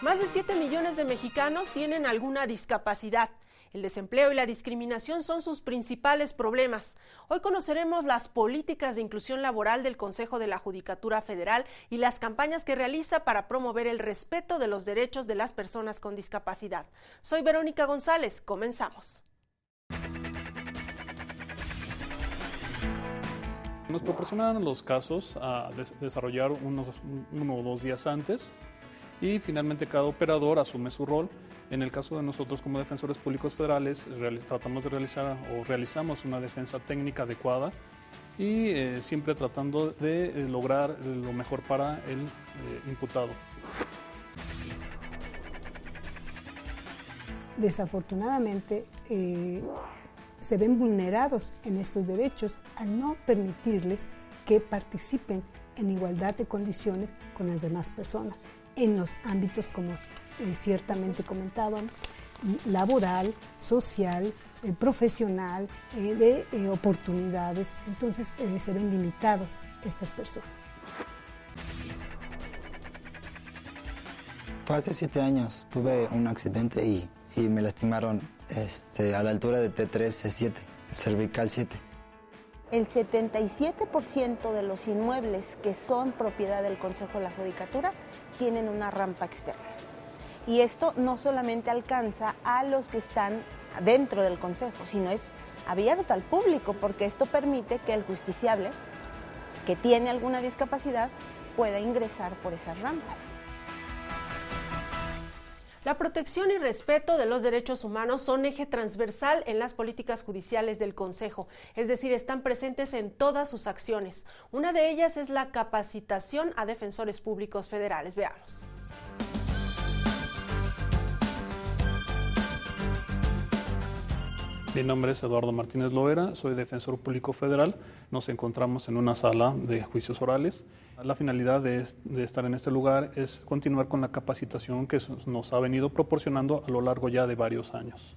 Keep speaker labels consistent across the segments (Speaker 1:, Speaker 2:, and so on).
Speaker 1: Más de 7 millones de mexicanos tienen alguna discapacidad. El desempleo y la discriminación son sus principales problemas. Hoy conoceremos las políticas de inclusión laboral del Consejo de la Judicatura Federal y las campañas que realiza para promover el respeto de los derechos de las personas con discapacidad. Soy Verónica González, comenzamos.
Speaker 2: Nos proporcionaron los casos a desarrollar uno o dos días antes y finalmente cada operador asume su rol. En el caso de nosotros como defensores públicos federales tratamos de realizar o realizamos una defensa técnica adecuada y siempre tratando de lograr lo mejor para el imputado.
Speaker 3: Desafortunadamente se ven vulnerados en estos derechos al no permitirles que participen en igualdad de condiciones con las demás personas en los ámbitos como ciertamente comentábamos, laboral, social, profesional, de oportunidades. Entonces se ven limitados estas personas.
Speaker 4: Fue hace 7 años, tuve un accidente y me lastimaron a la altura de T3, C7, cervical 7.
Speaker 5: El 77% de los inmuebles que son propiedad del Consejo de la Judicatura tienen una rampa externa. Y esto no solamente alcanza a los que están dentro del Consejo, sino es abierto al público, porque esto permite que el justiciable que tiene alguna discapacidad pueda ingresar por esas rampas.
Speaker 1: La protección y respeto de los derechos humanos son eje transversal en las políticas judiciales del Consejo, es decir, están presentes en todas sus acciones. Una de ellas es la capacitación a defensores públicos federales. Veamos.
Speaker 2: Mi nombre es Eduardo Martínez Loera, soy defensor público federal. Nos encontramos en una sala de juicios orales. La finalidad de estar en este lugar es continuar con la capacitación que nos ha venido proporcionando a lo largo ya de varios años.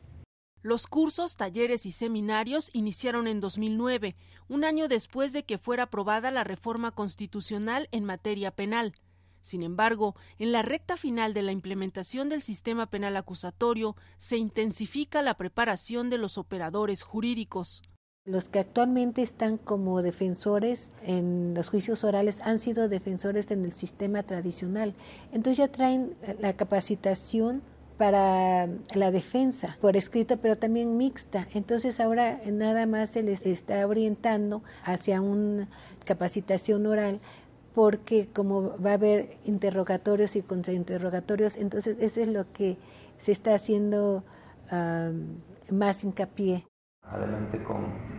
Speaker 1: Los cursos, talleres y seminarios iniciaron en 2009, un año después de que fuera aprobada la reforma constitucional en materia penal. Sin embargo, en la recta final de la implementación del sistema penal acusatorio, se intensifica la preparación de los operadores jurídicos.
Speaker 6: Los que actualmente están como defensores en los juicios orales han sido defensores en el sistema tradicional. Entonces ya traen la capacitación para la defensa por escrito, pero también mixta. Entonces ahora nada más se les está orientando hacia una capacitación oral, porque como va a haber interrogatorios y contrainterrogatorios, entonces eso es lo que se está haciendo más hincapié.
Speaker 7: Adelante con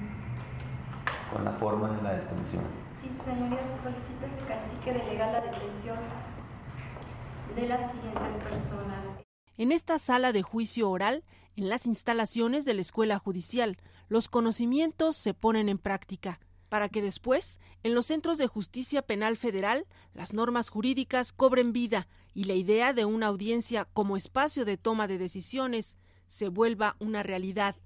Speaker 7: la forma de la detención.
Speaker 8: Sí, su señoría, se solicita se califique de legal la detención de las siguientes personas.
Speaker 1: En esta sala de juicio oral, en las instalaciones de la Escuela Judicial, los conocimientos se ponen en práctica, para que después, en los centros de justicia penal federal, las normas jurídicas cobren vida y la idea de una audiencia como espacio de toma de decisiones se vuelva una realidad.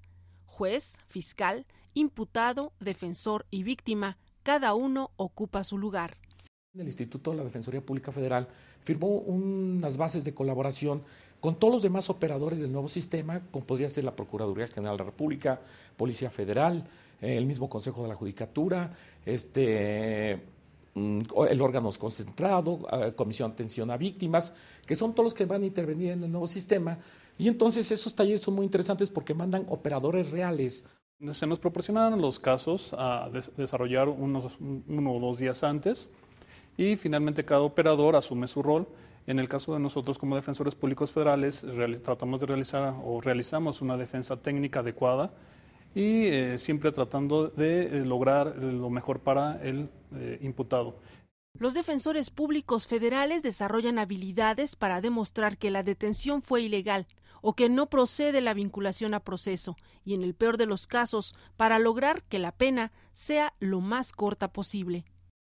Speaker 1: Juez, fiscal, imputado, defensor y víctima, cada uno ocupa su lugar.
Speaker 9: El Instituto de la Defensoría Pública Federal firmó unas bases de colaboración con todos los demás operadores del nuevo sistema, como podría ser la Procuraduría General de la República, Policía Federal, el mismo Consejo de la Judicatura, el órgano concentrado, Comisión de Atención a Víctimas, que son todos los que van a intervenir en el nuevo sistema. Y entonces esos talleres son muy interesantes porque mandan operadores reales.
Speaker 2: Se nos proporcionaron los casos a desarrollar uno o dos días antes y finalmente cada operador asume su rol. En el caso de nosotros como defensores públicos federales tratamos de realizar o realizamos una defensa técnica adecuada y siempre tratando de lograr lo mejor para el imputado.
Speaker 1: Los defensores públicos federales desarrollan habilidades para demostrar que la detención fue ilegal o que no procede la vinculación a proceso y, en el peor de los casos, para lograr que la pena sea lo más corta posible.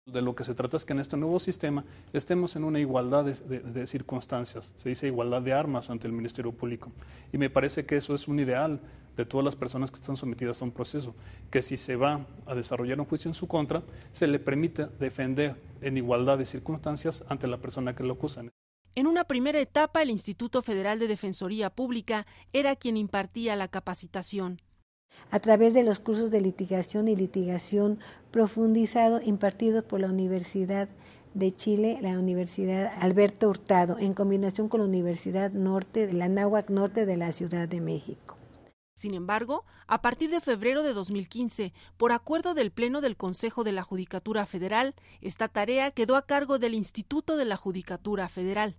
Speaker 2: De lo que se trata es que en este nuevo sistema estemos en una igualdad de circunstancias, se dice igualdad de armas ante el Ministerio Público. Y me parece que eso es un ideal de todas las personas que están sometidas a un proceso, que si se va a desarrollar un juicio en su contra, se le permite defender en igualdad de circunstancias ante la persona que lo acusa.
Speaker 1: En una primera etapa, el Instituto Federal de Defensoría Pública era quien impartía la capacitación.
Speaker 6: A través de los cursos de litigación y litigación profundizado impartidos por la Universidad de Chile, la Universidad Alberto Hurtado, en combinación con la Universidad Norte, de la Anáhuac Norte de la Ciudad de México.
Speaker 1: Sin embargo, a partir de febrero de 2015, por acuerdo del Pleno del Consejo de la Judicatura Federal, esta tarea quedó a cargo del Instituto de la Judicatura Federal.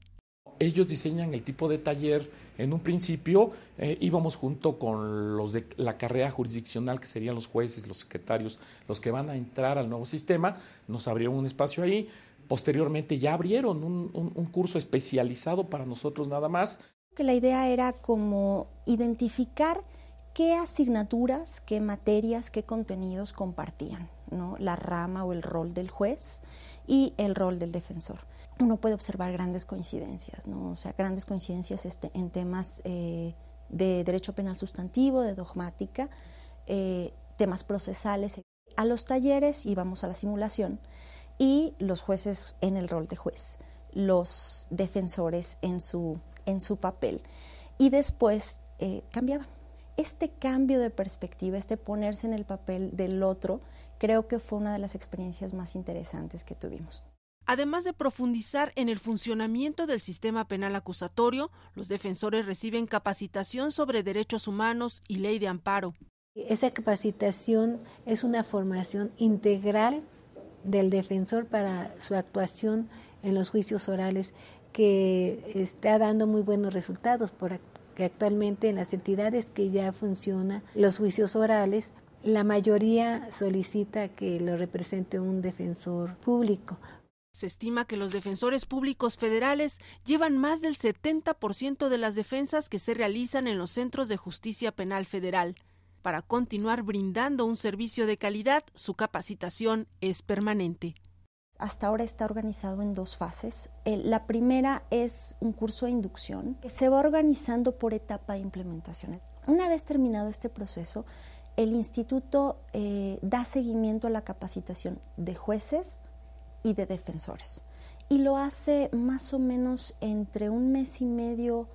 Speaker 9: Ellos diseñan el tipo de taller. En un principio íbamos junto con los de la carrera jurisdiccional, que serían los jueces, los secretarios, los que van a entrar al nuevo sistema. Nos abrieron un espacio ahí. Posteriormente ya abrieron un curso especializado para nosotros nada más.
Speaker 10: La idea era como identificar qué asignaturas, qué materias, qué contenidos compartían, ¿no? La rama o el rol del juez y el rol del defensor. Uno puede observar grandes coincidencias, ¿no? O sea, grandes coincidencias en temas de derecho penal sustantivo, de dogmática, temas procesales. A los talleres íbamos a la simulación y los jueces en el rol de juez, los defensores en su papel, y después cambiaban. Este cambio de perspectiva, este ponerse en el papel del otro, creo que fue una de las experiencias más interesantes que tuvimos.
Speaker 1: Además de profundizar en el funcionamiento del sistema penal acusatorio, los defensores reciben capacitación sobre derechos humanos y ley de amparo.
Speaker 6: Esa capacitación es una formación integral del defensor para su actuación en los juicios orales, que está dando muy buenos resultados, porque actualmente en las entidades que ya funcionan los juicios orales, la mayoría solicita que lo represente un defensor público.
Speaker 1: Se estima que los defensores públicos federales llevan más del 70% de las defensas que se realizan en los centros de justicia penal federal. Para continuar brindando un servicio de calidad, su capacitación es permanente.
Speaker 10: Hasta ahora está organizado en 2 fases. La primera es un curso de inducción que se va organizando por etapa de implementación. Una vez terminado este proceso, el instituto da seguimiento a la capacitación de jueces y de defensores. Y lo hace más o menos entre 1 mes y medio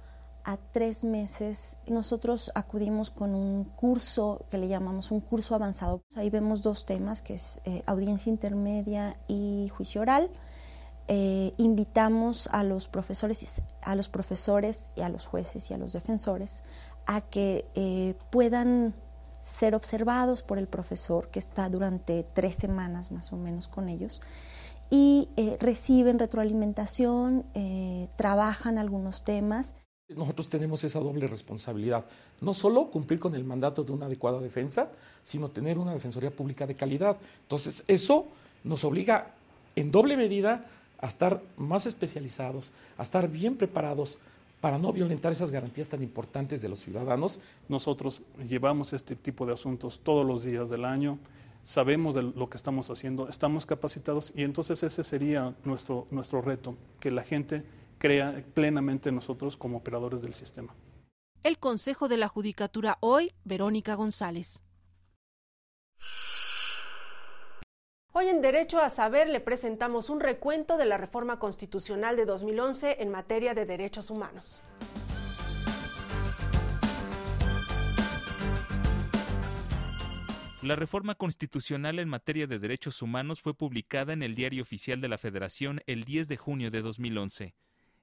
Speaker 10: a 3 meses. Nosotros acudimos con un curso que le llamamos un curso avanzado. Ahí vemos 2 temas, que es audiencia intermedia y juicio oral. Invitamos a los profesores y a los jueces y a los defensores a que puedan ser observados por el profesor, que está durante 3 semanas más o menos con ellos, y reciben retroalimentación, trabajan algunos temas.
Speaker 9: Nosotros tenemos esa doble responsabilidad, no solo cumplir con el mandato de una adecuada defensa, sino tener una defensoría pública de calidad. Entonces, eso nos obliga en doble medida a estar más especializados, a estar bien preparados para no violentar esas garantías tan importantes de los ciudadanos.
Speaker 2: Nosotros llevamos este tipo de asuntos todos los días del año, sabemos de lo que estamos haciendo, estamos capacitados, y entonces ese sería nuestro reto, que la gente crea plenamente en nosotros como operadores del sistema.
Speaker 1: El Consejo de la Judicatura hoy, Verónica González. Hoy en Derecho a Saber le presentamos un recuento de la reforma constitucional de 2011 en materia de derechos humanos.
Speaker 11: La reforma constitucional en materia de derechos humanos fue publicada en el Diario Oficial de la Federación el 10 de junio de 2011.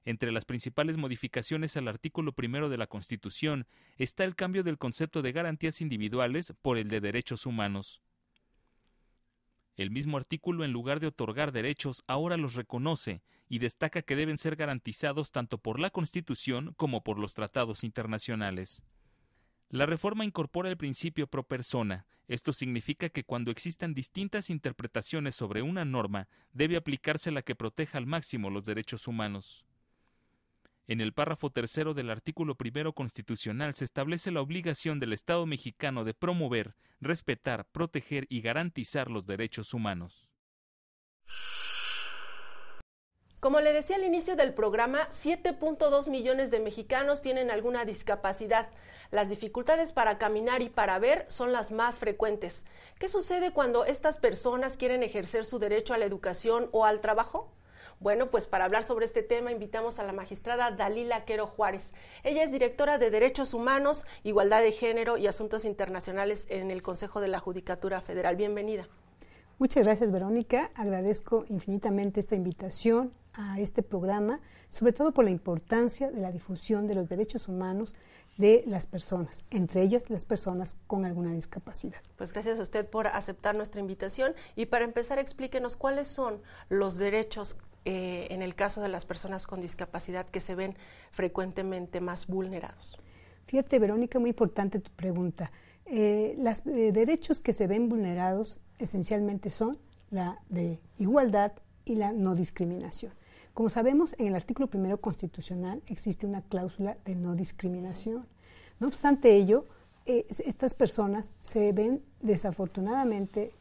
Speaker 11: Entre las principales modificaciones al artículo 1 de la Constitución está el cambio del concepto de garantías individuales por el de derechos humanos. El mismo artículo, en lugar de otorgar derechos, ahora los reconoce y destaca que deben ser garantizados tanto por la Constitución como por los tratados internacionales. La reforma incorpora el principio pro persona. Esto significa que cuando existan distintas interpretaciones sobre una norma, debe aplicarse la que proteja al máximo los derechos humanos. En el párrafo 3 del artículo 1 constitucional se establece la obligación del Estado mexicano de promover, respetar, proteger y garantizar los derechos humanos.
Speaker 1: Como le decía al inicio del programa, 7.2 millones de mexicanos tienen alguna discapacidad. Las dificultades para caminar y para ver son las más frecuentes. ¿Qué sucede cuando estas personas quieren ejercer su derecho a la educación o al trabajo?
Speaker 12: Bueno, pues para hablar sobre este tema invitamos a la magistrada Dalila Quero Juárez. Ella es directora de Derechos Humanos, Igualdad de Género y Asuntos Internacionales en el Consejo de la Judicatura Federal. Bienvenida.
Speaker 3: Muchas gracias, Verónica. Agradezco infinitamente esta invitación a este programa, sobre todo por la importancia de la difusión de los derechos humanos de las personas, entre ellas las personas con alguna discapacidad.
Speaker 12: Pues gracias a usted por aceptar nuestra invitación y para empezar explíquenos cuáles son los derechos en el caso de las personas con discapacidad que se ven frecuentemente más vulnerados.
Speaker 3: Fíjate, Verónica, muy importante tu pregunta. Los derechos que se ven vulnerados esencialmente son la de igualdad y la no discriminación. Como sabemos, en el artículo 1 constitucional existe una cláusula de no discriminación. No obstante ello, estas personas se ven desafortunadamente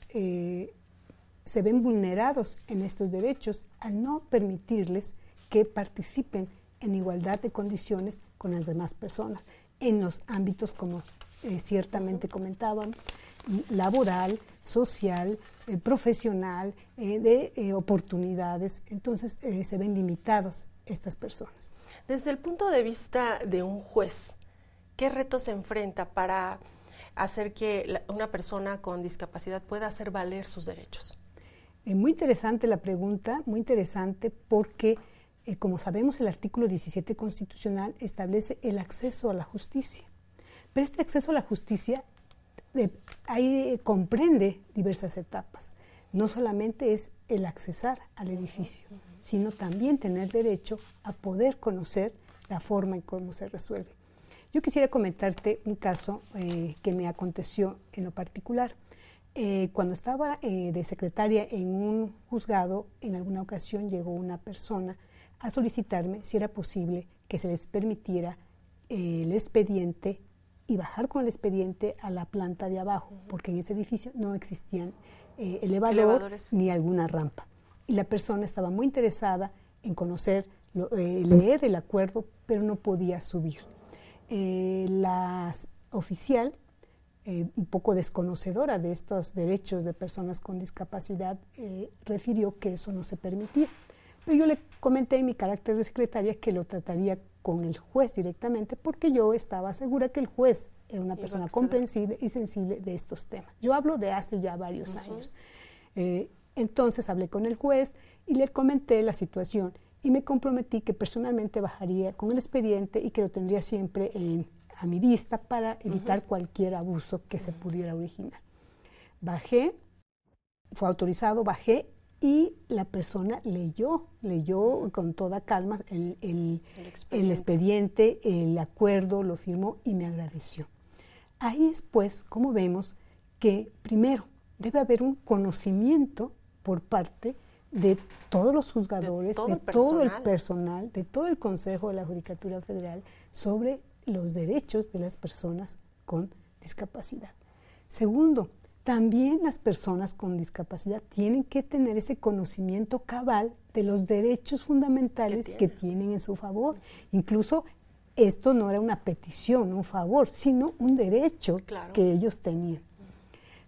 Speaker 3: se ven vulnerados en estos derechos al no permitirles que participen en igualdad de condiciones con las demás personas en los ámbitos como ciertamente comentábamos, laboral, social, profesional, de oportunidades. Entonces se ven limitados estas personas.
Speaker 12: Desde el punto de vista de un juez, ¿qué retos se enfrenta para hacer que una persona con discapacidad pueda hacer valer sus derechos?
Speaker 3: Muy interesante la pregunta, muy interesante porque, como sabemos, el artículo 17 constitucional establece el acceso a la justicia. Pero este acceso a la justicia ahí comprende diversas etapas. No solamente es el accesar al edificio, sino también tener derecho a poder conocer la forma en cómo se resuelve. Yo quisiera comentarte un caso que me aconteció en lo particular. Cuando estaba de secretaria en un juzgado, en alguna ocasión llegó una persona a solicitarme si era posible que se les permitiera el expediente y bajar con el expediente a la planta de abajo, porque en ese edificio no existían elevadores ni alguna rampa. Y la persona estaba muy interesada en conocer, leer el acuerdo, pero no podía subir. La oficial, un poco desconocedora de estos derechos de personas con discapacidad, refirió que eso no se permitía. Pero yo le comenté en mi carácter de secretaria que lo trataría con el juez directamente, porque yo estaba segura que el juez era una persona comprensible y sensible de estos temas. Yo hablo de hace ya varios años. Entonces hablé con el juez y le comenté la situación y me comprometí que personalmente bajaría con el expediente y que lo tendría siempre a mi vista para evitar cualquier abuso que se pudiera originar. Bajé, fue autorizado, bajé y la persona leyó con toda calma el expediente, el acuerdo, lo firmó y me agradeció. Ahí es pues como vemos que primero debe haber un conocimiento por parte de todos los juzgadores, de todo el personal, de todo el Consejo de la Judicatura Federal sobre los derechos de las personas con discapacidad. Segundo, también las personas con discapacidad tienen que tener ese conocimiento cabal de los derechos fundamentales que tienen en su favor. Incluso esto no era una petición, un favor, sino un derecho que ellos tenían.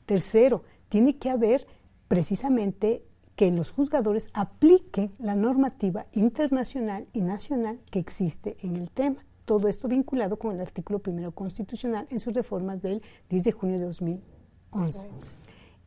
Speaker 3: Tercero, tiene que haber precisamente que los juzgadores apliquen la normativa internacional y nacional que existe en el tema. Todo esto vinculado con el artículo 1 constitucional en sus reformas del 10 de junio de 2011.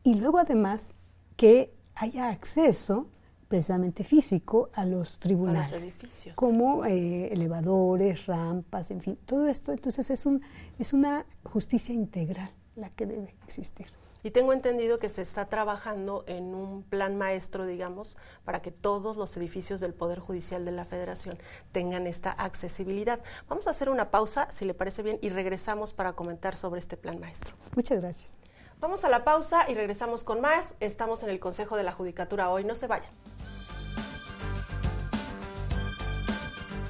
Speaker 3: Y luego además que haya acceso precisamente físico a los tribunales, como elevadores, rampas, en fin, todo esto. Entonces es una justicia integral la que debe existir.
Speaker 12: Y tengo entendido que se está trabajando en un plan maestro, digamos, para que todos los edificios del Poder Judicial de la Federación tengan esta accesibilidad. Vamos a hacer una pausa, si le parece bien, y regresamos para comentar sobre este plan maestro.
Speaker 3: Muchas gracias.
Speaker 12: Vamos a la pausa y regresamos con más. Estamos en el Consejo de la Judicatura hoy. No se vayan.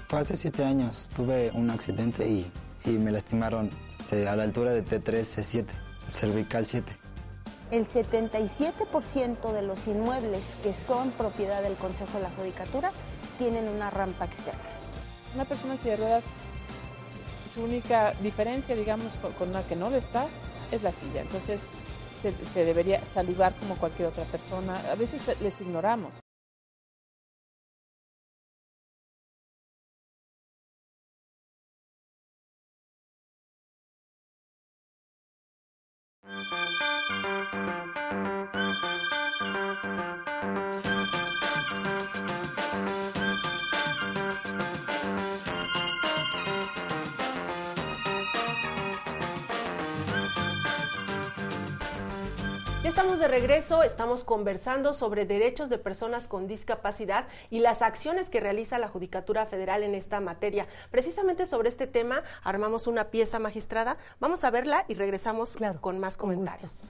Speaker 4: Hace 7 años tuve un accidente y me lastimaron a la altura de T3, C7, cervical 7.
Speaker 5: El 77% de los inmuebles que son propiedad del Consejo de la Judicatura tienen una rampa externa.
Speaker 13: Una persona en silla de ruedas, su única diferencia, digamos, con una que no lo está, es la silla. Entonces, se debería saludar como cualquier otra persona. A veces les ignoramos.
Speaker 12: Ya estamos de regreso, estamos conversando sobre derechos de personas con discapacidad y las acciones que realiza la Judicatura Federal en esta materia. Precisamente sobre este tema armamos una pieza, magistrada. Vamos a verla y regresamos con más comentarios.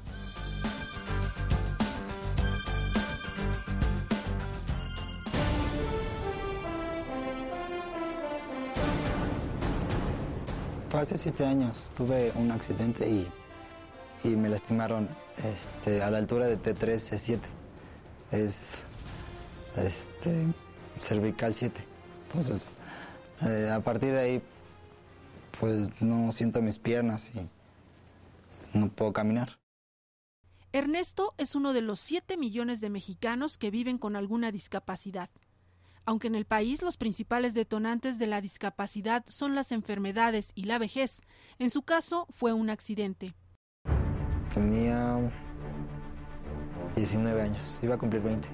Speaker 4: Hace 7 años tuve un accidente y me lastimaron a la altura de T3, C7. Es cervical 7. Entonces, a partir de ahí, pues no siento mis piernas y no puedo caminar.
Speaker 1: Ernesto es uno de los 7 millones de mexicanos que viven con alguna discapacidad. Aunque en el país los principales detonantes de la discapacidad son las enfermedades y la vejez, en su caso fue un accidente.
Speaker 4: Tenía 19 años, iba a cumplir 20.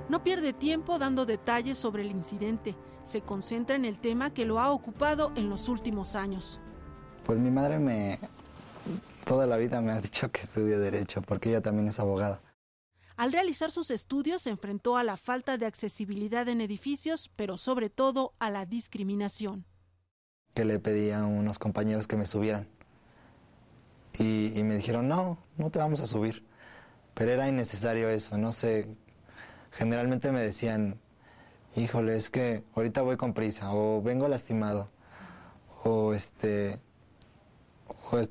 Speaker 1: No pierde tiempo dando detalles sobre el incidente. Se concentra en el tema que lo ha ocupado en los últimos años.
Speaker 4: Pues mi madre toda la vida me ha dicho que estudie Derecho, porque ella también es abogada.
Speaker 1: Al realizar sus estudios se enfrentó a la falta de accesibilidad en edificios, pero sobre todo a la discriminación.
Speaker 4: Que le pedí a unos compañeros que me subieran y me dijeron, no te vamos a subir. Pero era innecesario eso, no sé. Generalmente me decían, híjole, es que ahorita voy con prisa, o vengo lastimado, o estoy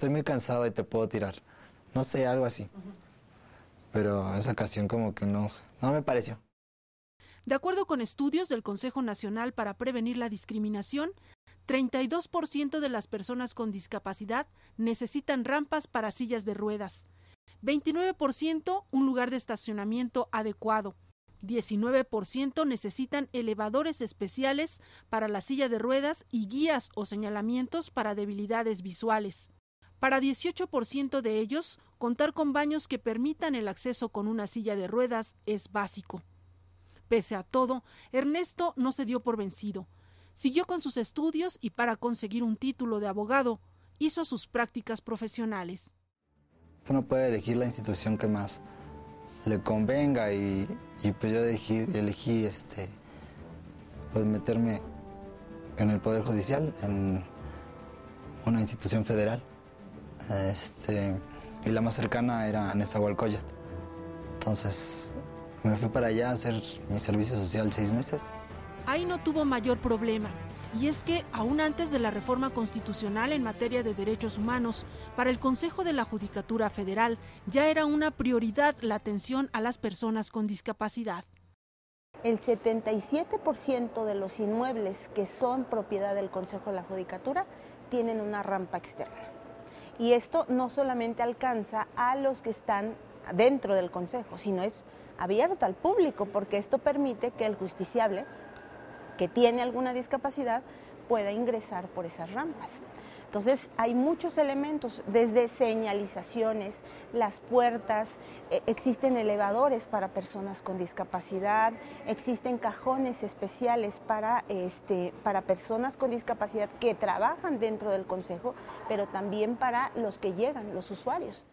Speaker 4: muy cansado y te puedo tirar. No sé, algo así. Pero esa ocasión como que no me pareció.
Speaker 1: De acuerdo con estudios del Consejo Nacional para Prevenir la Discriminación, 32% de las personas con discapacidad necesitan rampas para sillas de ruedas, 29% un lugar de estacionamiento adecuado, 19% necesitan elevadores especiales para la silla de ruedas y guías o señalamientos para debilidades visuales. Para 18% de ellos, contar con baños que permitan el acceso con una silla de ruedas es básico. Pese a todo, Ernesto no se dio por vencido. Siguió con sus estudios y para conseguir un título de abogado, hizo sus prácticas profesionales.
Speaker 4: Uno puede elegir la institución que más le convenga y pues yo elegí pues meterme en el Poder Judicial, en una institución federal. Y la más cercana era Nezahualcóyotl. Entonces me fui para allá a hacer mi servicio social 6 meses.
Speaker 1: Ahí no tuvo mayor problema, y es que aún antes de la reforma constitucional en materia de derechos humanos, para el Consejo de la Judicatura Federal ya era una prioridad la atención a las personas con discapacidad.
Speaker 5: El 77% de los inmuebles que son propiedad del Consejo de la Judicatura tienen una rampa externa. Y esto no solamente alcanza a los que están dentro del Consejo, sino es abierto al público, porque esto permite que el justiciable que tiene alguna discapacidad pueda ingresar por esas rampas. Entonces hay muchos elementos, desde señalizaciones, las puertas, existen elevadores para personas con discapacidad, existen cajones especiales para personas con discapacidad que trabajan dentro del Consejo, pero también para los que llegan, los usuarios.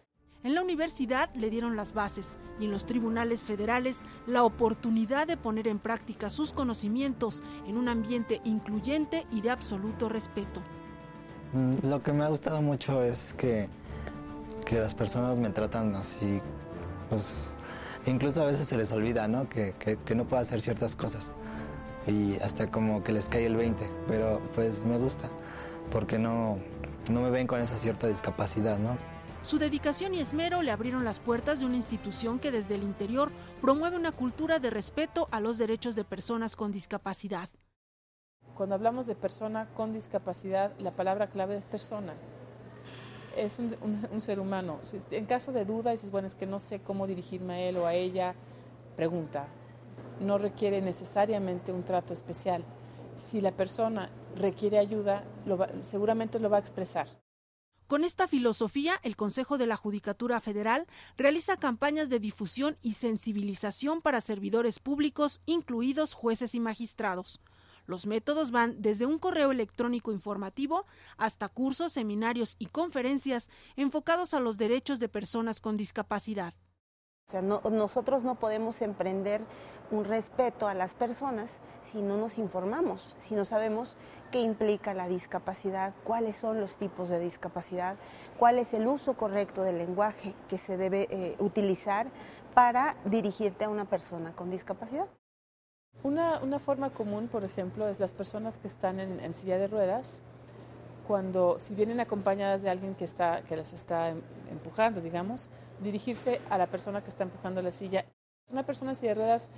Speaker 1: En la universidad le dieron las bases y en los tribunales federales la oportunidad de poner en práctica sus conocimientos en un ambiente incluyente y de absoluto respeto.
Speaker 4: Lo que me ha gustado mucho es que las personas me tratan así, pues incluso a veces se les olvida, ¿no? Que no puedo hacer ciertas cosas y hasta como que les cae el 20, pero pues me gusta porque no me ven con esa cierta discapacidad, ¿no?
Speaker 1: Su dedicación y esmero le abrieron las puertas de una institución que desde el interior promueve una cultura de respeto a los derechos de personas con discapacidad.
Speaker 13: Cuando hablamos de persona con discapacidad, la palabra clave es persona. Es un ser humano. En caso de duda, dices, bueno, es que no sé cómo dirigirme a él o a ella, pregunta. No requiere necesariamente un trato especial. Si la persona requiere ayuda, seguramente lo va a expresar.
Speaker 1: Con esta filosofía, el Consejo de la Judicatura Federal realiza campañas de difusión y sensibilización para servidores públicos, incluidos jueces y magistrados. Los métodos van desde un correo electrónico informativo hasta cursos, seminarios y conferencias enfocados a los derechos de personas con discapacidad.
Speaker 5: O sea, nosotros no podemos emprender un respeto a las personas si no nos informamos, si no sabemos qué implica la discapacidad, cuáles son los tipos de discapacidad, cuál es el uso correcto del lenguaje que se debe utilizar para dirigirte a una persona con discapacidad.
Speaker 13: Una forma común, por ejemplo, es las personas que están en silla de ruedas, si vienen acompañadas de alguien que las está empujando, digamos, dirigirse a la persona que está empujando la silla. Una persona en silla de ruedas,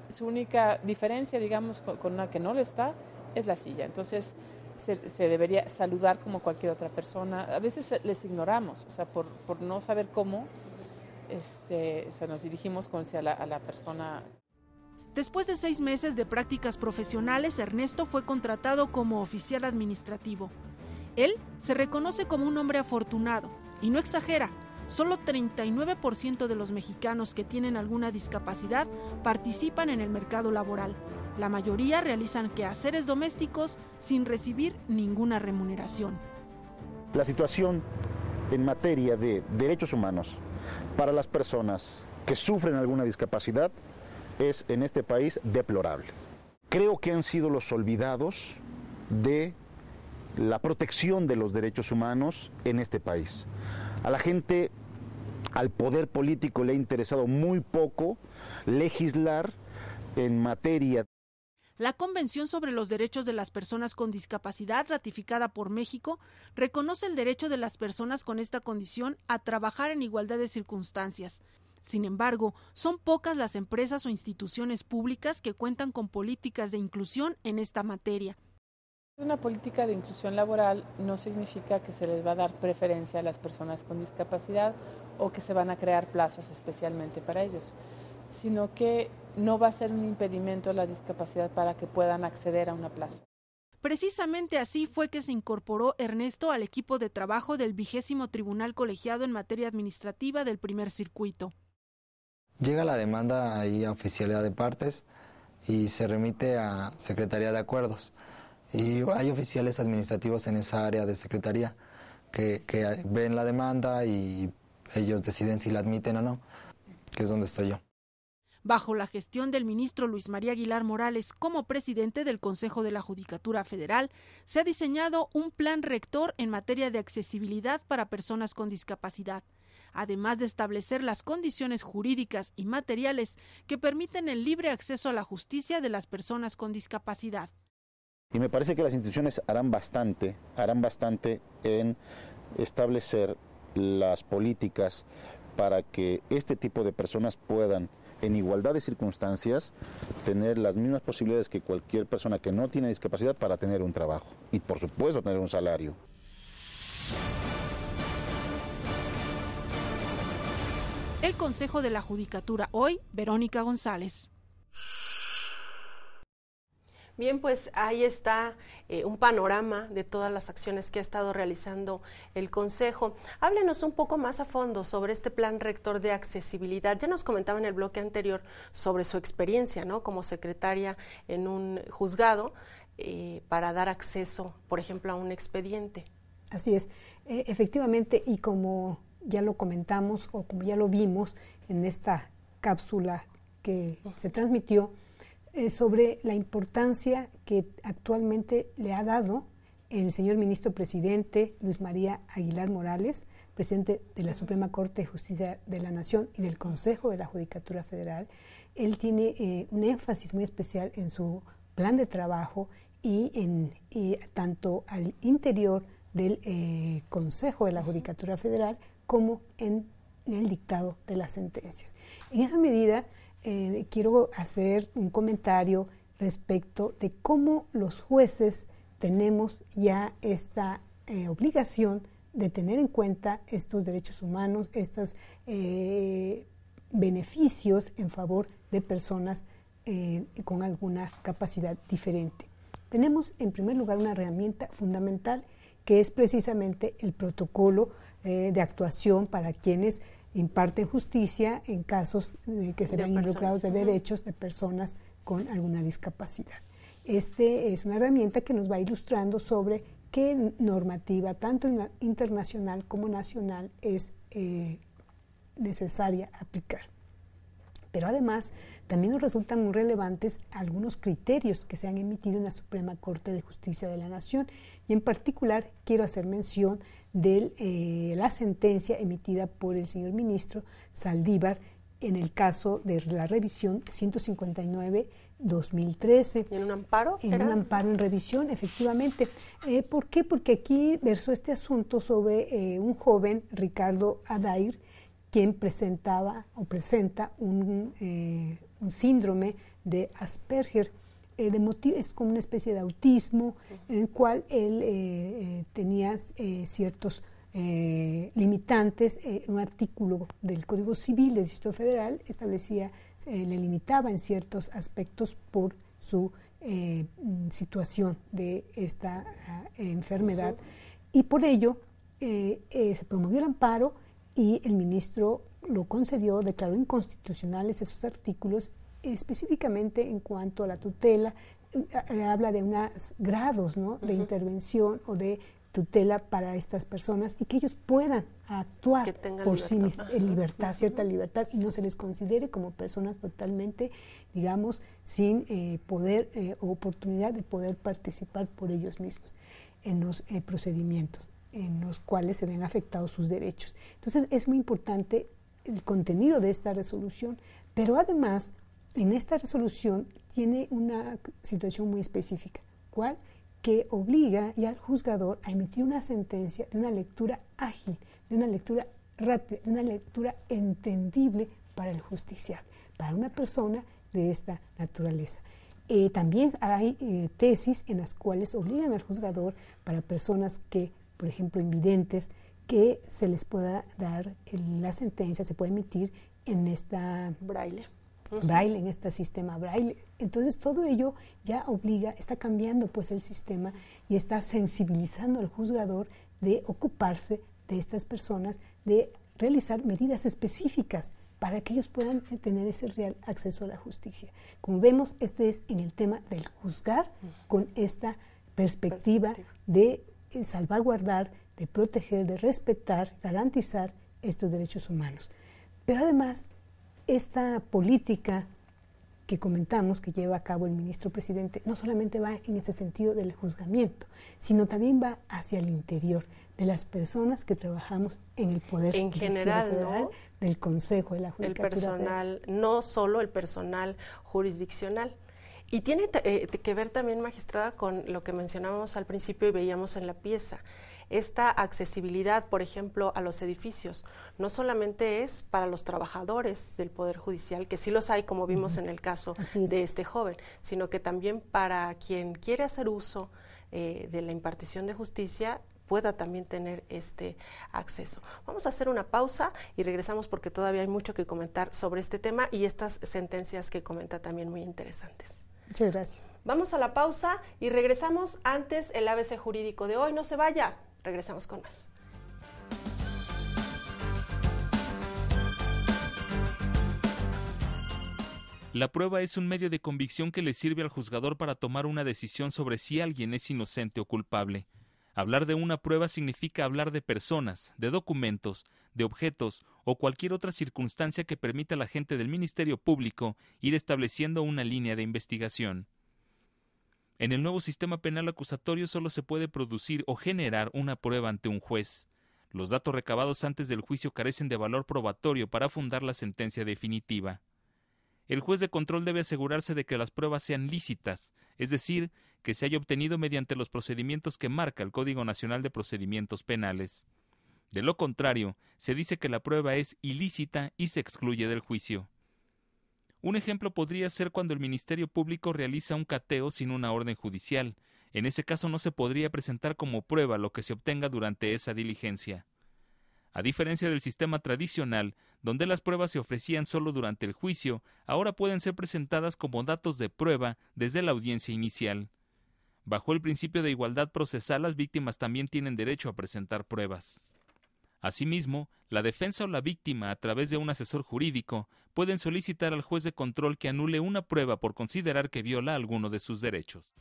Speaker 13: su única diferencia, digamos, con una que no le está, es la silla. Entonces, se debería saludar como cualquier otra persona. A veces les ignoramos, o sea, por no saber cómo, nos dirigimos a la persona.
Speaker 1: Después de 6 meses de prácticas profesionales, Ernesto fue contratado como oficial administrativo. Él se reconoce como un hombre afortunado y no exagera. Solo 39% de los mexicanos que tienen alguna discapacidad participan en el mercado laboral. La mayoría realizan quehaceres domésticos sin recibir ninguna remuneración.
Speaker 14: La situación en materia de derechos humanos para las personas que sufren alguna discapacidad es en este país deplorable. Creo que han sido los olvidados de la protección de los derechos humanos en este país. A la gente, al poder político le ha interesado muy poco legislar en materia.
Speaker 1: La Convención sobre los Derechos de las Personas con Discapacidad, ratificada por México, reconoce el derecho de las personas con esta condición a trabajar en igualdad de circunstancias. Sin embargo, son pocas las empresas o instituciones públicas que cuentan con políticas de inclusión en esta materia.
Speaker 13: Una política de inclusión laboral no significa que se les va a dar preferencia a las personas con discapacidad o que se van a crear plazas especialmente para ellos, sino que no va a ser un impedimento la discapacidad para que puedan acceder a una plaza.
Speaker 1: Precisamente así fue que se incorporó Ernesto al equipo de trabajo del 20º Tribunal Colegiado en materia administrativa del primer circuito.
Speaker 4: Llega la demanda ahí a oficialidad de partes y se remite a Secretaría de Acuerdos. Y hay oficiales administrativos en esa área de Secretaría que ven la demanda y ellos deciden si la admiten o no, que es donde estoy yo.
Speaker 1: Bajo la gestión del ministro Luis María Aguilar Morales como presidente del Consejo de la Judicatura Federal, se ha diseñado un plan rector en materia de accesibilidad para personas con discapacidad, además de establecer las condiciones jurídicas y materiales que permiten el libre acceso a la justicia de las personas con discapacidad.
Speaker 14: Y me parece que las instituciones harán bastante en establecer las políticas para que este tipo de personas puedan, en igualdad de circunstancias, tener las mismas posibilidades que cualquier persona que no tiene discapacidad para tener un trabajo y, por supuesto, tener un salario.
Speaker 1: El Consejo de la Judicatura hoy, Verónica González.
Speaker 12: Bien, pues ahí está un panorama de todas las acciones que ha estado realizando el Consejo. Háblenos un poco más a fondo sobre este plan rector de accesibilidad. Ya nos comentaba en el bloque anterior sobre su experiencia, ¿no?, como secretaria en un juzgado para dar acceso, por ejemplo, a un expediente.
Speaker 3: Así es, efectivamente, y como ya lo comentamos o como ya lo vimos en esta cápsula que se transmitió, sobre la importancia que actualmente le ha dado el señor ministro presidente Luis María Aguilar Morales, presidente de la Suprema Corte de Justicia de la Nación y del Consejo de la Judicatura Federal. Él tiene un énfasis muy especial en su plan de trabajo y tanto al interior del Consejo de la Judicatura Federal como en el dictado de las sentencias. En esa medida, quiero hacer un comentario respecto de cómo los jueces tenemos ya esta obligación de tener en cuenta estos derechos humanos, estos beneficios en favor de personas con alguna capacidad diferente. Tenemos en primer lugar una herramienta fundamental que es precisamente el protocolo de actuación para quienes imparten justicia en casos que se ven involucrados de derechos de personas con alguna discapacidad. Este es una herramienta que nos va ilustrando sobre qué normativa, tanto internacional como nacional, es necesaria aplicar. Pero además también nos resultan muy relevantes algunos criterios que se han emitido en la Suprema Corte de Justicia de la Nación, y en particular quiero hacer mención de la sentencia emitida por el señor ministro Saldívar en el caso de la revisión 159-2013.
Speaker 12: ¿En un amparo?
Speaker 3: En un amparo en revisión, efectivamente. ¿Por qué? Porque aquí versó este asunto sobre un joven, Ricardo Adair, quien presenta un síndrome de Asperger. Es como una especie de autismo en el cual él tenía ciertos limitantes. Un artículo del Código Civil del Distrito Federal establecía, le limitaba en ciertos aspectos por su situación de esta enfermedad, y por ello se promovió el amparo y el ministro lo concedió, declaró inconstitucionales esos artículos, específicamente en cuanto a la tutela. Habla de unos grados, ¿no?, de intervención o de tutela para estas personas, y que ellos puedan actuar por sí mismos en libertad, cierta libertad, y no se les considere como personas totalmente, digamos, sin poder o oportunidad de poder participar por ellos mismos en los procedimientos en los cuales se ven afectados sus derechos. Entonces es muy importante el contenido de esta resolución, pero además en esta resolución tiene una situación muy específica. ¿Cuál? Que obliga ya al juzgador a emitir una sentencia de una lectura ágil, de una lectura rápida, de una lectura entendible para el justiciable, para una persona de esta naturaleza. También hay tesis en las cuales obligan al juzgador para personas que, por ejemplo, invidentes, que se les pueda dar la sentencia, se puede emitir en esta
Speaker 12: braille,
Speaker 3: en este sistema braille. Entonces todo ello ya obliga, está cambiando pues el sistema y está sensibilizando al juzgador de ocuparse de estas personas, de realizar medidas específicas para que ellos puedan tener ese real acceso a la justicia. Como vemos, este es en el tema del juzgar con esta perspectiva de salvaguardar, de proteger, de respetar, garantizar estos derechos humanos. Pero además, esta política que comentamos, que lleva a cabo el ministro presidente, no solamente va en ese sentido del juzgamiento, sino también va hacia el interior de las personas que trabajamos en el Poder
Speaker 12: en general,
Speaker 3: Federal,
Speaker 12: ¿no?,
Speaker 3: del Consejo de la Judicatura
Speaker 12: el personal
Speaker 3: Federal.
Speaker 12: No solo el personal jurisdiccional. Y tiene que ver también, magistrada, con lo que mencionábamos al principio y veíamos en la pieza. Esta accesibilidad, por ejemplo, a los edificios, no solamente es para los trabajadores del Poder Judicial, que sí los hay, como vimos en el caso de este joven, sino que también para quien quiere hacer uso de la impartición de justicia, pueda también tener este acceso. Vamos a hacer una pausa y regresamos porque todavía hay mucho que comentar sobre este tema y estas sentencias que comenta también muy interesantes.
Speaker 3: Muchas gracias.
Speaker 12: Vamos a la pausa y regresamos. Antes el ABC jurídico de hoy. No se vaya, regresamos con más.
Speaker 11: La prueba es un medio de convicción que le sirve al juzgador para tomar una decisión sobre si alguien es inocente o culpable. Hablar de una prueba significa hablar de personas, de documentos, de objetos o cualquier otra circunstancia que permita al agente del Ministerio Público ir estableciendo una línea de investigación. En el nuevo sistema penal acusatorio solo se puede producir o generar una prueba ante un juez. Los datos recabados antes del juicio carecen de valor probatorio para fundar la sentencia definitiva. El juez de control debe asegurarse de que las pruebas sean lícitas, es decir, que se haya obtenido mediante los procedimientos que marca el Código Nacional de Procedimientos Penales. De lo contrario, se dice que la prueba es ilícita y se excluye del juicio. Un ejemplo podría ser cuando el Ministerio Público realiza un cateo sin una orden judicial. En ese caso no se podría presentar como prueba lo que se obtenga durante esa diligencia. A diferencia del sistema tradicional, donde las pruebas se ofrecían solo durante el juicio, ahora pueden ser presentadas como datos de prueba desde la audiencia inicial. Bajo el principio de igualdad procesal, las víctimas también tienen derecho a presentar pruebas. Asimismo, la defensa o la víctima, a través de un asesor jurídico, pueden solicitar al juez de control que anule una prueba por considerar que viola alguno de sus derechos.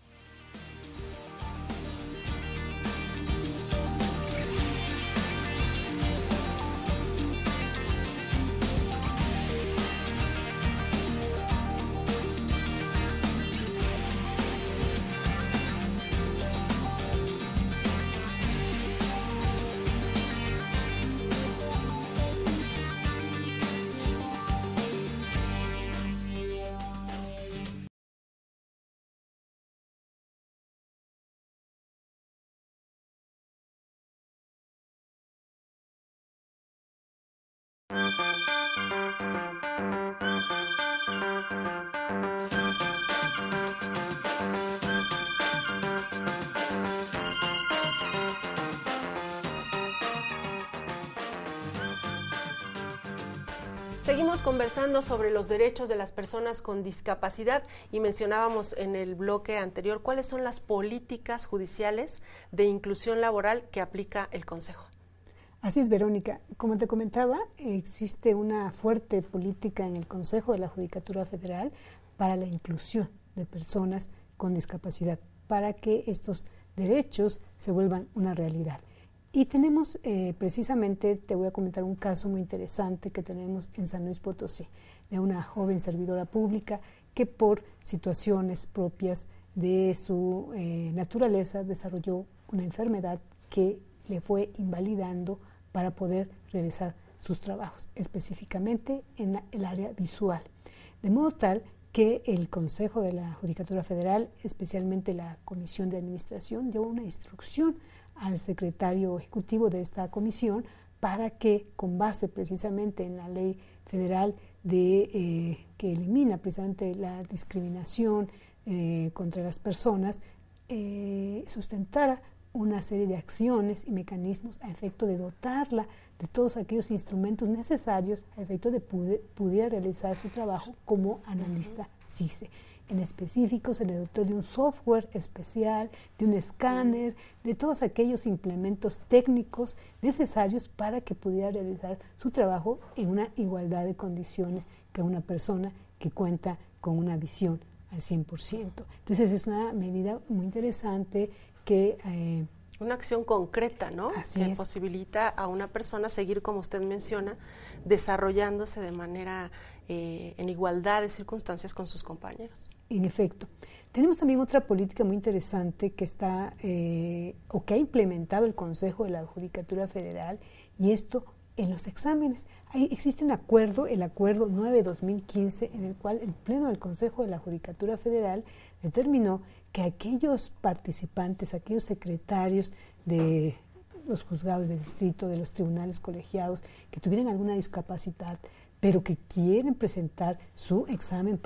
Speaker 12: Seguimos conversando sobre los derechos de las personas con discapacidad y mencionábamos en el bloque anterior cuáles son las políticas judiciales de inclusión laboral que aplica el Consejo.
Speaker 3: Así es, Verónica. Como te comentaba, existe una fuerte política en el Consejo de la Judicatura Federal para la inclusión de personas con discapacidad, para que estos derechos se vuelvan una realidad. Y tenemos precisamente, te voy a comentar un caso muy interesante que tenemos en San Luis Potosí, de una joven servidora pública que por situaciones propias de su naturaleza desarrolló una enfermedad que le fue invalidando para poder realizar sus trabajos, específicamente en el área visual. De modo tal que el Consejo de la Judicatura Federal, especialmente la Comisión de Administración, dio una instrucción al secretario ejecutivo de esta comisión para que, con base precisamente en la ley federal que elimina precisamente la discriminación contra las personas, sustentara una serie de acciones y mecanismos a efecto de dotarla de todos aquellos instrumentos necesarios a efecto de pudiera realizar su trabajo como analista CICE. En específico, se le dotó de un software especial, de un escáner, de todos aquellos implementos técnicos necesarios para que pudiera realizar su trabajo en una igualdad de condiciones que una persona que cuenta con una visión al 100%. Entonces, es una medida muy interesante que...
Speaker 12: una acción concreta, ¿no? Que posibilita a una persona seguir, como usted menciona, desarrollándose de manera en igualdad de circunstancias con sus compañeros.
Speaker 3: En efecto. Tenemos también otra política muy interesante que está o que ha implementado el Consejo de la Judicatura Federal, y esto en los exámenes. Existe un acuerdo, el Acuerdo 9-2015, en el cual el Pleno del Consejo de la Judicatura Federal determinó que aquellos participantes, aquellos secretarios de los juzgados de distrito, de los tribunales colegiados, que tuvieran alguna discapacidad, pero que quieren presentar su examen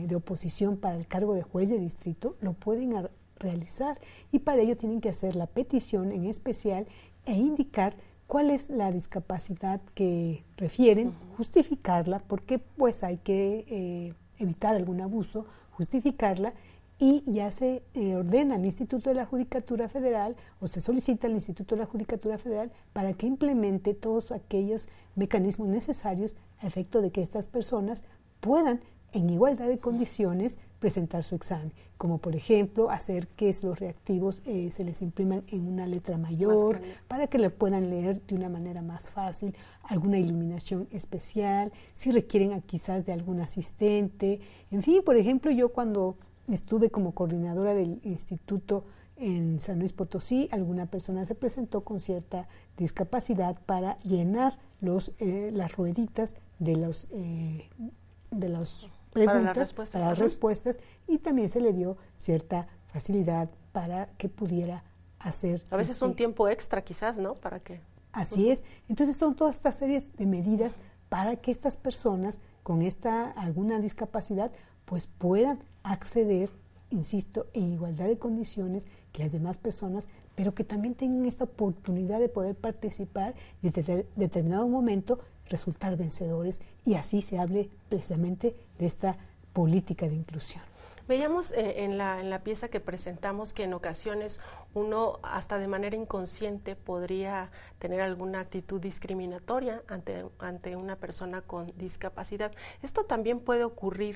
Speaker 3: de oposición para el cargo de juez de distrito, lo pueden realizar, y para ello tienen que hacer la petición en especial e indicar cuál es la discapacidad que refieren, justificarla, porque pues hay que evitar algún abuso, justificarla, y ya se ordena al Instituto de la Judicatura Federal o se solicita al Instituto de la Judicatura Federal para que implemente todos aquellos mecanismos necesarios a efecto de que estas personas puedan en igualdad de condiciones presentar su examen, como por ejemplo hacer que los reactivos se les impriman en una letra mayor para que lo puedan leer de una manera más fácil, alguna iluminación especial, si requieren quizás de algún asistente, en fin. Por ejemplo, yo cuando estuve como coordinadora del instituto en San Luis Potosí, alguna persona se presentó con cierta discapacidad para llenar las rueditas de las preguntas, para las respuestas, y también se le dio cierta facilidad para que pudiera hacer...
Speaker 12: A veces un tiempo extra quizás, ¿no? Para que...
Speaker 3: Así es. Entonces son todas estas series de medidas para que estas personas con alguna discapacidad pues puedan acceder, insisto, en igualdad de condiciones que las demás personas, pero que también tengan esta oportunidad de poder participar y en determinado momento resultar vencedores, y así se hable precisamente de esta política de inclusión.
Speaker 12: Veíamos en la pieza que presentamos que en ocasiones uno hasta de manera inconsciente podría tener alguna actitud discriminatoria ante una persona con discapacidad. ¿Esto también puede ocurrir,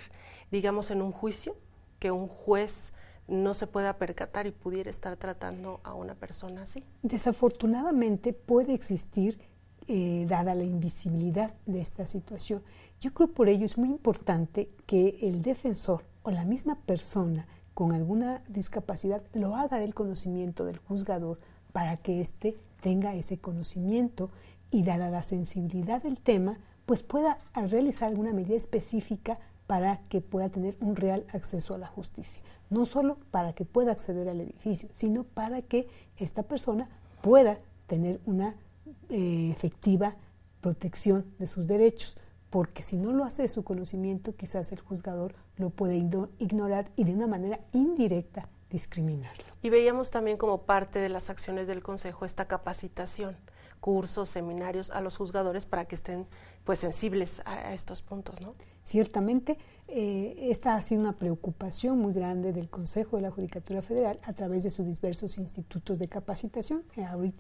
Speaker 12: digamos, en un juicio, que un juez no se pueda percatar y pudiera estar tratando a una persona así?
Speaker 3: Desafortunadamente puede existir, dada la invisibilidad de esta situación. Yo creo por ello es muy importante que el defensor o la misma persona con alguna discapacidad lo haga del conocimiento del juzgador para que éste tenga ese conocimiento y, dada la sensibilidad del tema, pues pueda realizar alguna medida específica para que pueda tener un real acceso a la justicia. No solo para que pueda acceder al edificio, sino para que esta persona pueda tener una efectiva protección de sus derechos, porque si no lo hace de su conocimiento, quizás el juzgador lo puede ignorar y de una manera indirecta discriminarlo.
Speaker 12: Y veíamos también como parte de las acciones del Consejo esta capacitación, cursos, seminarios a los juzgadores para que estén pues sensibles a estos puntos, ¿no? Ciertamente,
Speaker 3: Esta ha sido una preocupación muy grande del Consejo de la Judicatura Federal a través de sus diversos institutos de capacitación.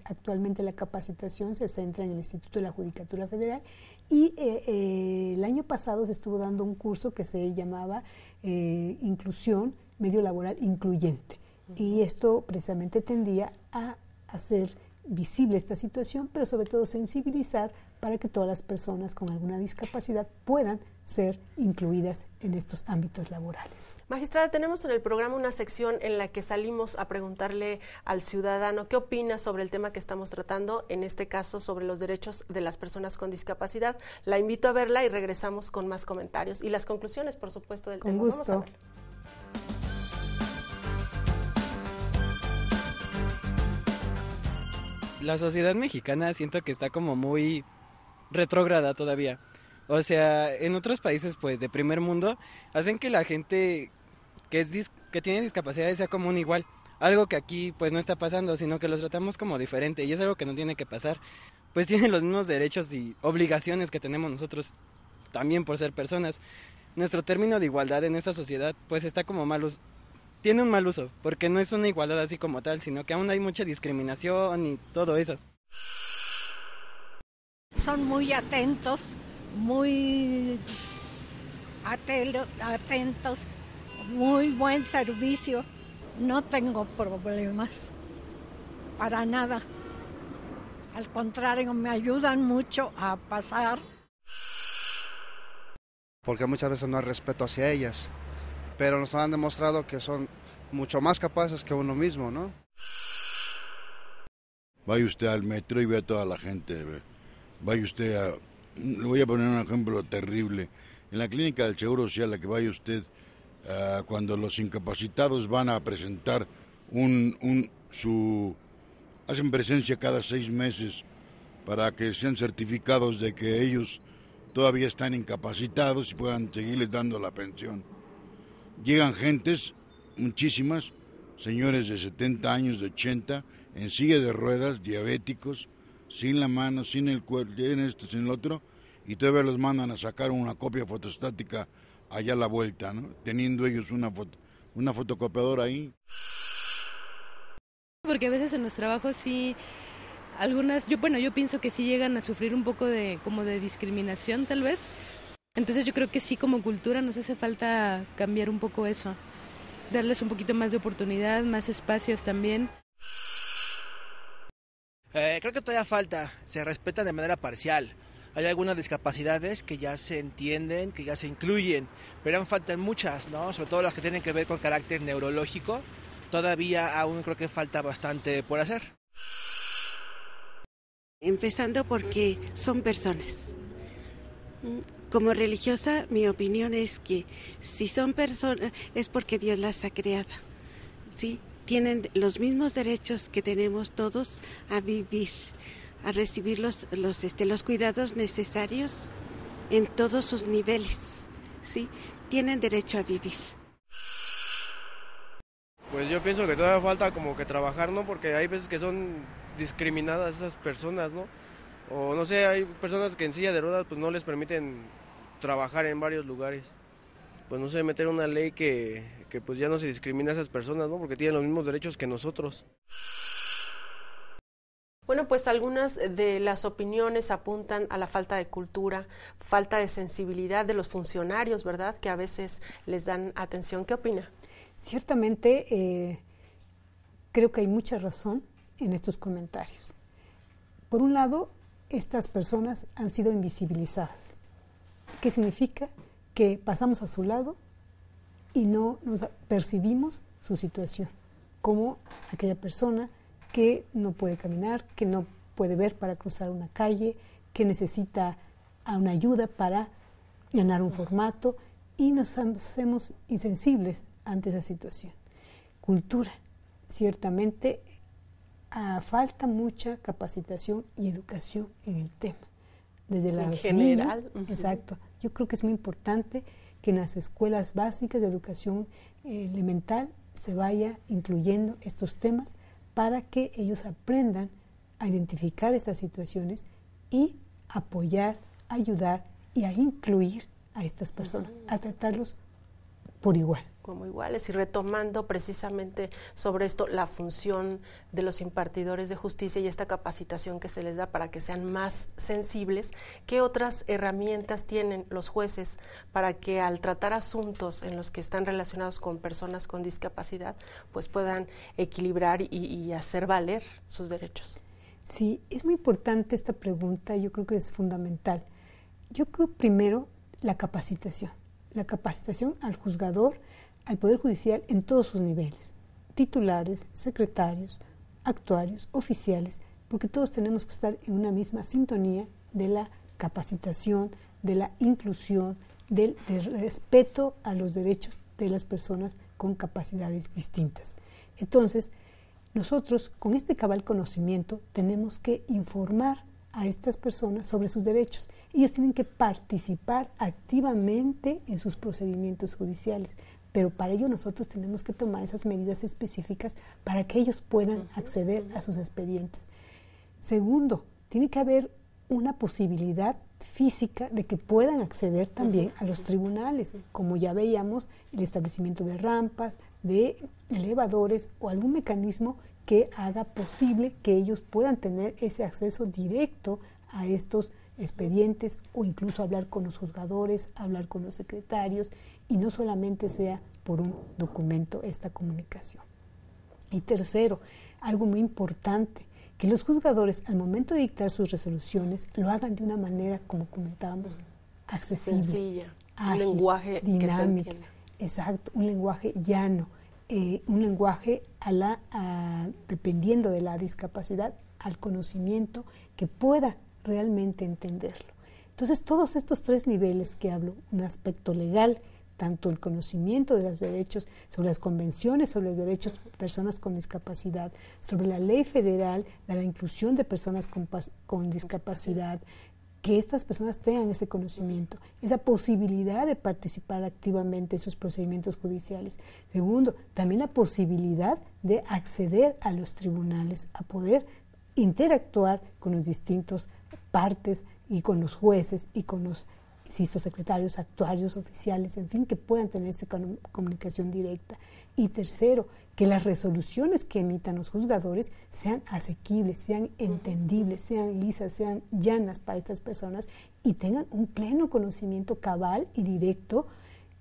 Speaker 3: Actualmente la capacitación se centra en el Instituto de la Judicatura Federal y el año pasado se estuvo dando un curso que se llamaba Inclusión Medio Laboral Incluyente. Y esto precisamente tendía a hacer visible esta situación, pero sobre todo sensibilizar para que todas las personas con alguna discapacidad puedan ser incluidas en estos ámbitos laborales.
Speaker 12: Magistrada, tenemos en el programa una sección en la que salimos a preguntarle al ciudadano qué opina sobre el tema que estamos tratando, en este caso sobre los derechos de las personas con discapacidad. La invito a verla y regresamos con más comentarios y las conclusiones, por supuesto, del tema.
Speaker 3: Con gusto.
Speaker 12: Vamos a verlo.
Speaker 15: La sociedad mexicana siento que está como muy retrógrada todavía. O sea, en otros países pues de primer mundo hacen que la gente que tiene discapacidades sea común igual. Algo que aquí pues no está pasando, sino que los tratamos como diferente y es algo que no tiene que pasar. Pues tienen los mismos derechos y obligaciones que tenemos nosotros también por ser personas. Nuestro término de igualdad en esta sociedad pues está como tiene un mal uso, porque no es una igualdad así como tal, sino que aún hay mucha discriminación y todo eso.
Speaker 16: Son muy atentos, muy atentos, muy buen servicio. No tengo problemas, para nada. Al contrario, me ayudan mucho a pasar.
Speaker 17: Porque muchas veces no hay respeto hacia ellas, pero nos han demostrado que son mucho más capaces que uno mismo, ¿no?
Speaker 18: Vaya usted al metro y ve a toda la gente. Vaya usted le voy a poner un ejemplo terrible. En la clínica del Seguro Social, a la que vaya usted, cuando los incapacitados van a presentar hacen presencia cada 6 meses para que sean certificados de que ellos todavía están incapacitados y puedan seguirles dando la pensión. Llegan gentes, muchísimas, señores de 70 años, de 80, en silla de ruedas, diabéticos, sin la mano, sin el cuerpo, sin esto, sin el otro, y todavía los mandan a sacar una copia fotostática allá a la vuelta, ¿no? Teniendo ellos una fotocopiadora ahí.
Speaker 19: Porque a veces en los trabajos sí, yo pienso que sí llegan a sufrir un poco de discriminación tal vez. Entonces yo creo que sí, como cultura nos hace falta cambiar un poco eso, darles un poquito más de oportunidad, más espacios también.
Speaker 20: Creo que todavía falta, se respeta de manera parcial. Hay algunas discapacidades que ya se entienden, que ya se incluyen, pero aún faltan muchas, ¿no? Sobre todo las que tienen que ver con carácter neurológico. Todavía aún creo que falta bastante por hacer.
Speaker 21: Empezando porque son personas. Como religiosa, mi opinión es que si son personas es porque Dios las ha creado, ¿sí? Tienen los mismos derechos que tenemos todos a vivir, a recibir los cuidados necesarios en todos sus niveles, ¿sí? Tienen derecho a vivir.
Speaker 22: Pues yo pienso que todavía falta como que trabajar, ¿no? Porque hay veces que son discriminadas esas personas, ¿no? O no sé, hay personas que en silla de ruedas pues no les permiten trabajar en varios lugares. pues no sé, meter una ley que pues ya no se discrimina a esas personas, ¿no? Porque tienen los mismos derechos que nosotros.
Speaker 12: Bueno, pues algunas de las opiniones apuntan a la falta de cultura, falta de sensibilidad de los funcionarios, ¿verdad?, que a veces les dan atención. ¿Qué opina?
Speaker 3: Ciertamente, creo que hay mucha razón en estos comentarios. Por un lado, estas personas han sido invisibilizadas. ¿Qué significa? Que pasamos a su lado y no nos percibimos su situación, como aquella persona que no puede caminar, que no puede ver para cruzar una calle, que necesita una ayuda para llenar un formato, y nos hacemos insensibles ante esa situación. Cultura, ciertamente falta mucha capacitación y educación en el tema. Desde
Speaker 12: en
Speaker 3: los
Speaker 12: general.
Speaker 3: Niños, exacto. Yo creo que es muy importante que en las escuelas básicas de educación elemental se vaya incluyendo estos temas para que ellos aprendan a identificar estas situaciones y apoyar, ayudar y a incluir a estas personas, a tratarlos por igual.
Speaker 12: Como iguales, y retomando precisamente sobre esto, la función de los impartidores de justicia y esta capacitación que se les da para que sean más sensibles, ¿qué otras herramientas tienen los jueces para que al tratar asuntos en los que están relacionados con personas con discapacidad, pues puedan equilibrar y hacer valer sus derechos?
Speaker 3: Sí, es muy importante esta pregunta, yo creo que es fundamental. Yo creo primero la capacitación al juzgador, al Poder Judicial en todos sus niveles, titulares, secretarios, actuarios, oficiales, porque todos tenemos que estar en una misma sintonía de la capacitación, de la inclusión, del respeto a los derechos de las personas con capacidades distintas. Entonces, nosotros con este cabal conocimiento tenemos que informar a estas personas sobre sus derechos. Ellos tienen que participar activamente en sus procedimientos judiciales, pero para ello nosotros tenemos que tomar esas medidas específicas para que ellos puedan acceder a sus expedientes. Segundo, tiene que haber una posibilidad física de que puedan acceder también a los tribunales, como ya veíamos, el establecimiento de rampas, de elevadores o algún mecanismo que haga posible que ellos puedan tener ese acceso directo a estos expedientes o incluso hablar con los juzgadores, hablar con los secretarios y no solamente sea por un documento esta comunicación. Y tercero, algo muy importante, que los juzgadores al momento de dictar sus resoluciones lo hagan de una manera, como comentábamos, accesible,
Speaker 12: sencilla,
Speaker 3: ágil,
Speaker 12: un lenguaje
Speaker 3: dinámico,
Speaker 12: que se entienda.
Speaker 3: Exacto, un lenguaje llano, un lenguaje dependiendo de la discapacidad, al conocimiento que pueda realmente entenderlo. Entonces, todos estos tres niveles que hablo, un aspecto legal, tanto el conocimiento de los derechos, sobre las convenciones sobre los derechos de personas con discapacidad, sobre la ley federal de la inclusión de personas con discapacidad, que estas personas tengan ese conocimiento, esa posibilidad de participar activamente en sus procedimientos judiciales. Segundo, también la posibilidad de acceder a los tribunales, a poder interactuar con los distintos partes y con los jueces y con los secretarios, actuarios, oficiales, en fin, que puedan tener esta comunicación directa. Y tercero, que las resoluciones que emitan los juzgadores sean asequibles, sean entendibles, sean lisas, sean llanas para estas personas y tengan un pleno conocimiento cabal y directo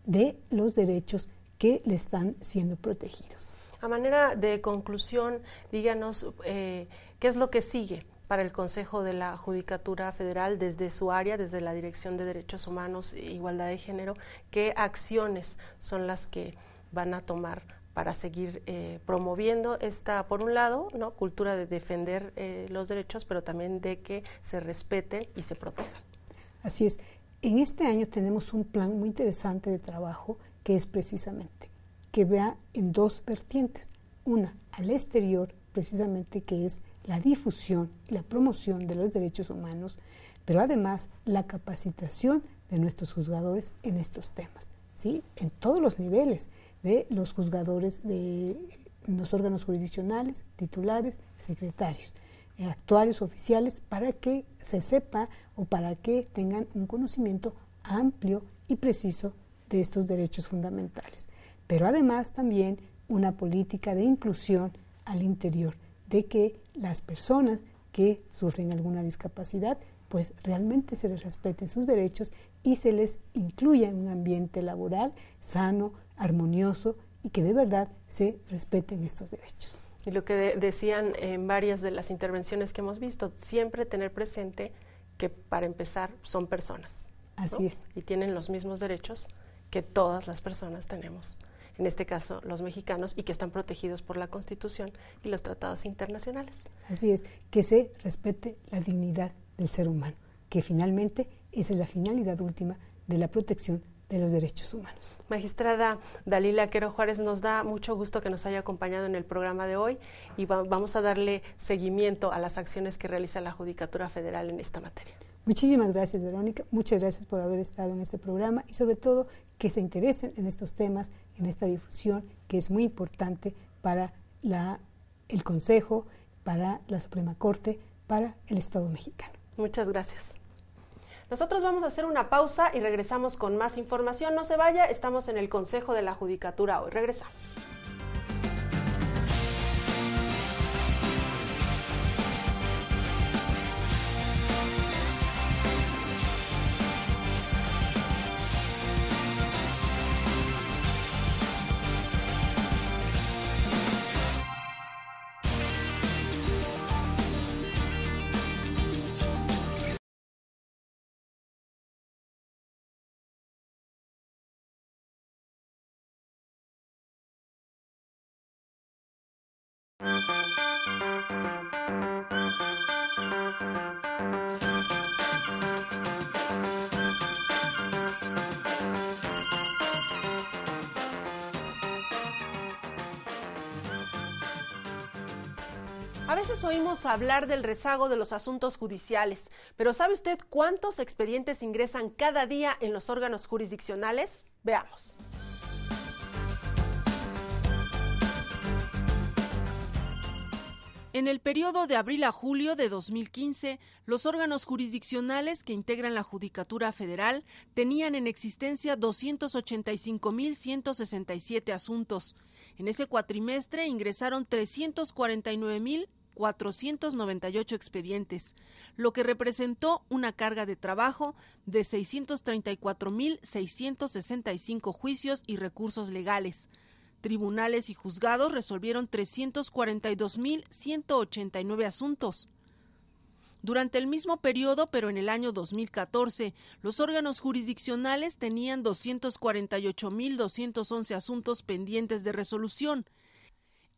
Speaker 3: de los derechos que le están siendo protegidos.
Speaker 12: A manera de conclusión, díganos qué es lo que sigue para el Consejo de la Judicatura Federal desde su área, desde la Dirección de Derechos Humanos e Igualdad de Género, qué acciones son las que van a tomar para seguir promoviendo esta, por un lado, ¿no?, cultura de defender los derechos, pero también de que se respeten y se protejan.
Speaker 3: Así es. En este año tenemos un plan muy interesante de trabajo que es precisamente, que vea en dos vertientes. Una, al exterior, precisamente, que es la difusión y la promoción de los derechos humanos, pero además la capacitación de nuestros juzgadores en estos temas, ¿sí?, en todos los niveles, de los juzgadores de los órganos jurisdiccionales, titulares, secretarios, actuarios, oficiales, para que se sepa o para que tengan un conocimiento amplio y preciso de estos derechos fundamentales. Pero además también una política de inclusión al interior, de que las personas que sufren alguna discapacidad, pues realmente se les respeten sus derechos y se les incluya en un ambiente laboral sano, armonioso y que de verdad se respeten estos derechos.
Speaker 12: Y lo que decían en varias de las intervenciones que hemos visto, siempre tener presente que para empezar son personas.
Speaker 3: Así es.
Speaker 12: Y tienen los mismos derechos que todas las personas tenemos. En este caso, los mexicanos, y que están protegidos por la Constitución y los tratados internacionales.
Speaker 3: Así es, que se respete la dignidad del ser humano, que finalmente esa es la finalidad última de la protección de los derechos humanos.
Speaker 12: Magistrada Dalila Quero Juárez, nos da mucho gusto que nos haya acompañado en el programa de hoy y vamos a darle seguimiento a las acciones que realiza la Judicatura Federal en esta materia.
Speaker 3: Muchísimas gracias, Verónica. Muchas gracias por haber estado en este programa y sobre todo que se interesen en estos temas, en esta difusión que es muy importante para el Consejo, para la Suprema Corte, para el Estado mexicano.
Speaker 12: Muchas gracias. Nosotros vamos a hacer una pausa y regresamos con más información. No se vaya, estamos en el Consejo de la Judicatura hoy. Regresamos. A veces oímos hablar del rezago de los asuntos judiciales, pero ¿sabe usted cuántos expedientes ingresan cada día en los órganos jurisdiccionales? Veamos. En el periodo de abril a julio de 2015, los órganos jurisdiccionales que integran la Judicatura Federal tenían en existencia 285.167 asuntos. En ese cuatrimestre ingresaron 349.498 expedientes, lo que representó una carga de trabajo de 634.665 juicios y recursos legales. Tribunales y juzgados resolvieron 342.189 asuntos. Durante el mismo periodo, pero en el año 2014, los órganos jurisdiccionales tenían 248.211 asuntos pendientes de resolución.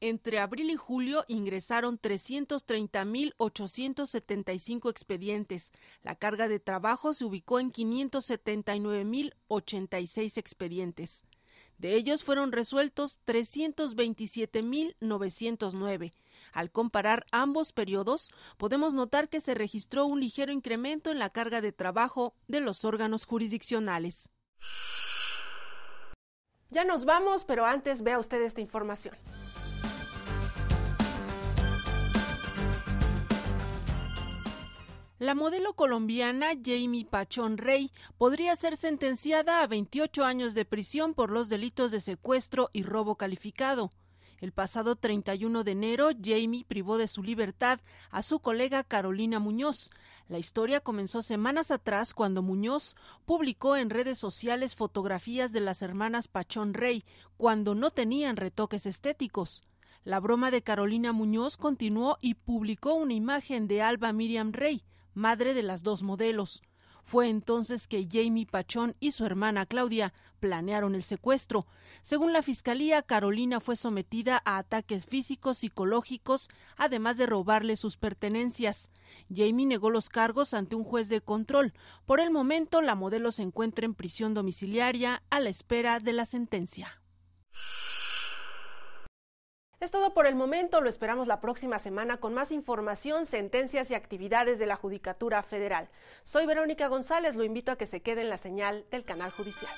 Speaker 12: Entre abril y julio ingresaron 330.875 expedientes. La carga de trabajo se ubicó en 579.086 expedientes. De ellos fueron resueltos 327.909. Al comparar ambos periodos, podemos notar que se registró un ligero incremento en la carga de trabajo de los órganos jurisdiccionales. Ya nos vamos, pero antes vea usted esta información. La modelo colombiana Jamie Pachón Rey podría ser sentenciada a 28 años de prisión por los delitos de secuestro y robo calificado. El pasado 31 de enero, Jamie privó de su libertad a su colega Carolina Muñoz. La historia comenzó semanas atrás cuando Muñoz publicó en redes sociales fotografías de las hermanas Pachón Rey cuando no tenían retoques estéticos. La broma de Carolina Muñoz continuó y publicó una imagen de Alba Miriam Rey, madre de las dos modelos. Fue entonces que Jamie Pachón y su hermana Claudia planearon el secuestro. Según la Fiscalía, Carolina fue sometida a ataques físicos, psicológicos, además de robarle sus pertenencias. Jamie negó los cargos ante un juez de control. Por el momento, la modelo se encuentra en prisión domiciliaria a la espera de la sentencia. Es todo por el momento, lo esperamos la próxima semana con más información, sentencias y actividades de la Judicatura Federal. Soy Verónica González, lo invito a que se quede en la señal del Canal Judicial.